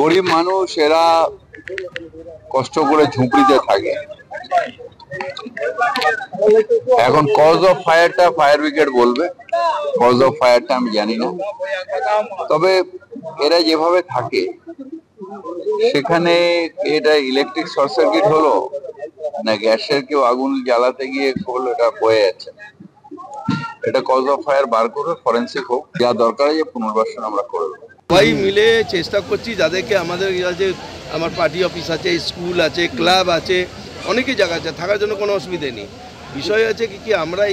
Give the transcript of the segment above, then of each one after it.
গরিব মানুষ এরা কষ্ট করে ঝুপড়িতে থাকে। এখন কজ অফ ফায়ারটা ফায়ার ব্রিগেড বলবে, কজ অফ ফায়ারটা আমি জানি না। তবে এরা যেভাবে থাকে সেখানে এটা ইলেকট্রিক শর্ট সার্কিট হলো না গ্যাসের কেউ আগুন জ্বালাতে গিয়ে হলো, এটা বয়ে যাচ্ছে। এটা কজ অফ ফায়ার বার করবে, ফরেন্সিক হোক, যা দরকার আছে পুনর্বাসন আমরা করবো। সবাই মিলে চেষ্টা করছি যাদেরকে আমাদের কাছে আমার পার্টি অফিস আছে, স্কুল আছে, ক্লাব আছে, অনেকই জায়গা আছে, থাকার জন্য কোনো অসুবিধে নেই। বিষয় আছে কি আমরা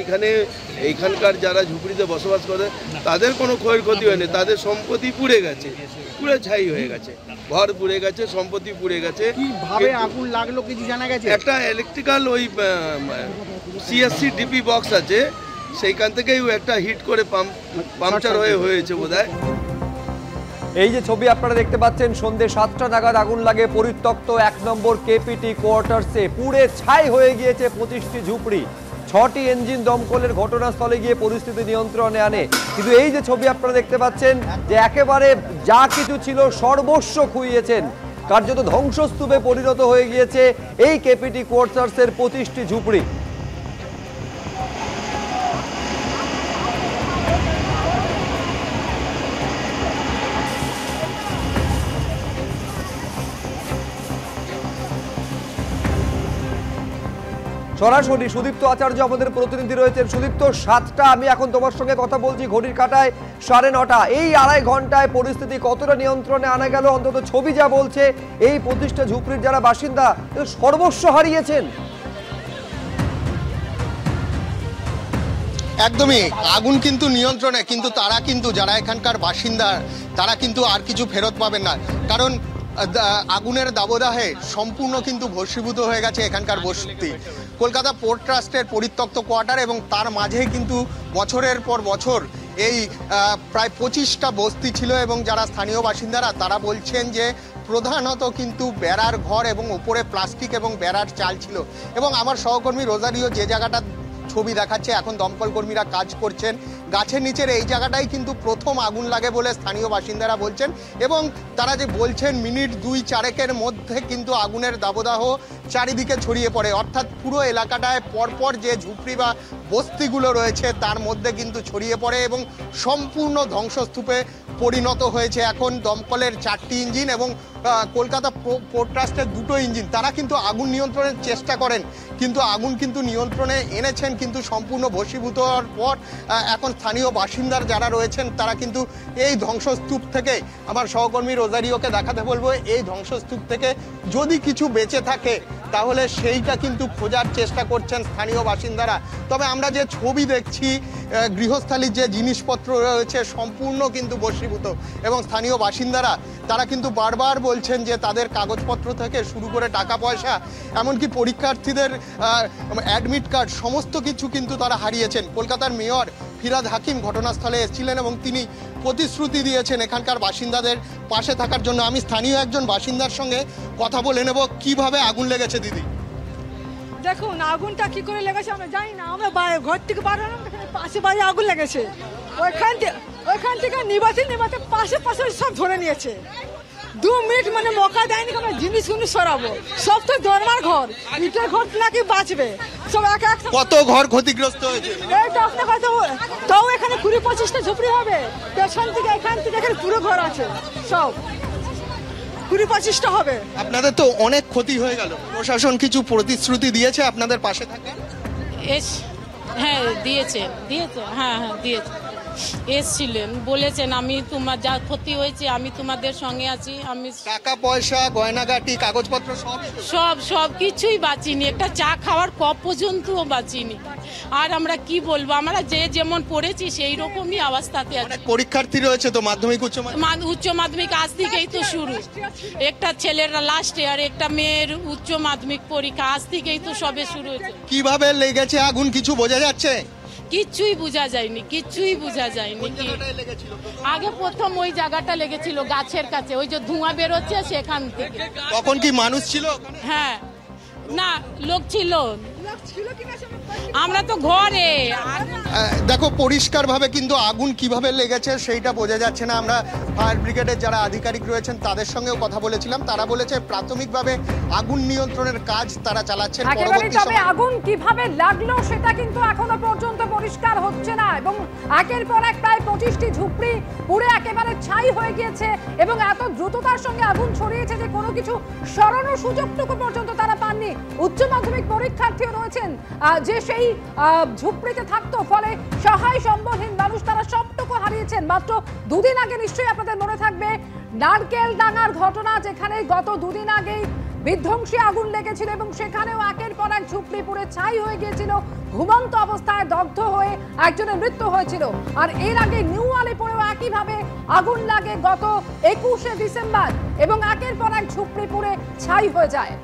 এইখানকার যারা ঝুপড়িতে বসবাস করে তাদের কোনো ক্ষয়ক্ষতি হয়নি, তাদের সম্পত্তি পুড়ে গেছে, পুড়ে ছাই হয়ে গেছে, ঘর পুড়ে গেছে, সম্পত্তি পুড়ে গেছে। কিভাবে আগুন লাগলো কিছু জানা গেছে? একটা ইলেকট্রিক্যাল ওই সিএসসি ডিপি বক্স আছে, সেইখান থেকেই একটা হিট করে পাংচার হয়েছে বোধহয়। এই যে ছবি আপনারা দেখতে পাচ্ছেন, সন্ধ্যে 7টা নাগাদ আগুন লাগে পরিত্যক্ত 1 নম্বর কেপিটি কোয়ার্টার্সে। পুড়ে ছাই হয়ে গিয়েছে 25টি ঝুপড়ি। 6টি ইঞ্জিন দমকলের ঘটনাস্থলে গিয়ে পরিস্থিতি নিয়ন্ত্রণে আনে। কিন্তু এই যে ছবি আপনারা দেখতে পাচ্ছেন যে একেবারে যা কিছু ছিল সর্বস্ব খুইয়েছেন, কার্যত ধ্বংসস্তূপে পরিণত হয়ে গিয়েছে এই কেপিটি কোয়ার্টার্সের 25টি ঝুপড়ি। সরাসরি সুদীপ্ত আচার্য আমাদের প্রতিনিধি রয়েছেন। সুদীপ্ত, 7টা, আমি এখন তোমার সঙ্গে কথা বলছি, ঘড়ির কাঁটায় 9:30। এই আড়াই ঘন্টায় পরিস্থিতি কতটা নিয়ন্ত্রণে আনা গেল? অন্তত ছবি যা বলছে এই 25টা ঝুপড়ির যারা বাসিন্দা সর্বস্ব হারিয়েছেন। একদমই আগুন কিন্তু নিয়ন্ত্রণে, কিন্তু তারা কিন্তু যারা এখানকার বাসিন্দা তারা কিন্তু আর কিছু ফেরত পাবেন না, কারণ আগুনের দাবদাহে সম্পূর্ণ কিন্তু ভস্মীভূত হয়ে গেছে এখানকার বসতি। কলকাতা পোর্ট ট্রাস্টের পরিত্যক্ত কোয়ার্টার এবং তার মাঝেই কিন্তু বছরের পর বছর এই প্রায় 25টা বস্তি ছিল এবং যারা স্থানীয় বাসিন্দারা তারা বলছেন যে প্রধানত কিন্তু বেড়ার ঘর এবং উপরে প্লাস্টিক এবং বেড়ার চাল ছিল। এবং আমার সহকর্মী রোজারিও যে জায়গাটা ছবি দেখাচ্ছে, এখন দমকল কর্মীরা কাজ করছেন গাছের নিচের এই জায়গাটাই কিন্তু প্রথম আগুন লাগে বলে স্থানীয় বাসিন্দারা বলছেন। এবং তারা যে বলছেন মিনিট 2-4 মধ্যে কিন্তু আগুনের দাবদাহ চারিদিকে ছড়িয়ে পড়ে, অর্থাৎ পুরো এলাকাটায় পরপর যে ঝুপড়ি বা বস্তিগুলো রয়েছে তার মধ্যে কিন্তু ছড়িয়ে পড়ে এবং সম্পূর্ণ ধ্বংসস্তূপে পরিণত হয়েছে। এখন দমকলের 4টি ইঞ্জিন এবং কলকাতা পোর্ট ট্রাস্টের 2টো ইঞ্জিন তারা কিন্তু আগুন নিয়ন্ত্রণের চেষ্টা করেন, কিন্তু আগুন কিন্তু নিয়ন্ত্রণে এনেছেন, কিন্তু সম্পূর্ণ ভস্মীভূত হওয়ার পর এখন স্থানীয় বাসিন্দার যারা রয়েছেন তারা কিন্তু এই ধ্বংসস্তূপ থেকে, আমার সহকর্মী রোজারিওকে দেখাতে বলবো, এই ধ্বংসস্তূপ থেকে যদি কিছু বেঁচে থাকে তাহলে সেইটা কিন্তু খোঁজার চেষ্টা করছেন স্থানীয় বাসিন্দারা। তবে আমরা যে ছবি দেখছি, গৃহস্থালির যে জিনিসপত্র রয়েছে সম্পূর্ণ কিন্তু ভস্মীভূত এবং স্থানীয় বাসিন্দারা তারা কিন্তু বারবার বলছেন যে তাদের কাগজপত্র থেকে শুরু করে টাকা পয়সা, এমনকি পরীক্ষার্থীদের অ্যাডমিট কার্ড, সমস্ত কিছু কিন্তু তারা হারিয়েছেন। কলকাতার মেয়র ফিরহাদ হাকিম ঘটনাস্থলে এসেছিলেন এবং তিনি প্রতিশ্রুতি দিয়েছেন এখানকার বাসিন্দাদের পাশে থাকার জন্য। আমি স্থানীয় একজন বাসিন্দার সঙ্গে কথা বলে নেব। কিভাবে আগুন লেগেছে দিদি? দেখুন আগুনটা কি করে লেগেছে আমরা জানি না, আমরা ঘর থেকে বার হলাম, পাশে বাড়ি আগুন লেগেছে, ওইখান থেকে নিবাতে পাশে সব ধরে নিয়েছে। 2 মিনিট মানে মৌকা দেয়নি আমরা জিনিসগুলো সরাবো, সব তো দরমার ঘর, ইটের ঘর নাকি বাঁচবে সব। কত ঘর ক্ষতিগ্রস্ত হয়েছে? এইটা আপনার কথা, তাও এখানে 20-25টা ঝুপড়ি হবে, পেছন থেকে এখান থেকে এখানে পুরো ঘর আছে, সব 20-25টা হবে। আপনাদের তো অনেক ক্ষতি হয়ে গেল, প্রশাসন কিছু প্রতিশ্রুতি দিয়েছে আপনাদের পাশে থাকা? হ্যাঁ দিয়েছে, হ্যাঁ দিয়েছে, এসছিলেন, বলেছেন আমি তোমার যা ক্ষতি হয়েছে আমি তোমাদের সঙ্গে আছি। আমি টাকা পয়সা, গয়নাগাটি, কাগজপত্র সব কিছুই বাঁচিনি, একটা চা খাওয়ার কপ পর্যন্তও বাঁচিনি। আর আমরা কি বলবো, আমরা যে যেমন পড়েছি সেই রকমই অবস্থাতে আছি। পরীক্ষার্থী রয়েছে তো, মাধ্যমিক উচ্চ মাধ্যমিক আজ থেকেই তো শুরু। একটা ছেলের লাস্ট ইয়ার, একটা মেয়ের উচ্চ মাধ্যমিক পরীক্ষা আজ থেকেই তো সবে শুরু হয়েছে। কিভাবে লেগেছে আগুন কিছু বোঝা যাচ্ছে? কিচ্ছুই বোঝা যায়নি। আগে প্রথম ওই জায়গাটা লেগেছিল গাছের কাছে, ওই যে ধোঁয়া বেরোচ্ছে সেখান থেকে। তখন কি মানুষ ছিল? হ্যাঁ, না লোক ছিল। আমরা তো ঘরে দেখো পরিষ্কারভাবে কিন্তু আগুন কিভাবে লেগেছে সেইটা বোঝা যাচ্ছে না। আমরা ফায়ার ব্রিগেডের যারা আধিকারিক রয়েছেন তাদের সঙ্গেও কথা বলেছিলাম, তারা বলেছে প্রাথমিকভাবে আগুন নিয়ন্ত্রণের কাজ তারা চালাচ্ছেন। তবে আগুন কিভাবে লাগলো সেটা কিন্তু এখনো পর্যন্ত পরিষ্কার হচ্ছে না এবং একের পর এক প্রায় 25টি ঝুপড়ি পুড়ে একেবারে ছাই হয়ে গিয়েছে এবং এত দ্রুততার সঙ্গে আগুন ছড়িয়েছে যে কোনো কিছু সরানোর সুযোগটুকু পর্যন্ত তারা পাননি। উচ্চ মাধ্যমিক পরীক্ষার্থীও রয়েছেন যে সেই ঝুপড়িতে থাকতো, ফলে সহায় সম্বলহীন মানুষ তারা সবটুকু হারিয়েছেন। মাত্র দুদিন আগে নিশ্চয়ই আপনাদের মনে থাকবে নারকেল ডাঙ্গার ঘটনা, যেখানে গত দুদিন আগেই বিধ্বংসী আগুন লেগেছিল এবং সেখানেও একের পর এক ঝুপড়ি পুড়ে ছাই হয়ে গিয়েছিল, ঘুমন্ত অবস্থায় দগ্ধ হয়ে একজনের মৃত্যু হয়েছিল। আর এর আগে নিউ আলিপুরেও একইভাবে আগুন লাগে গত 21শে ডিসেম্বর এবং একের পর এক ঝুপড়ি পুড়ে ছাই হয়ে যায়।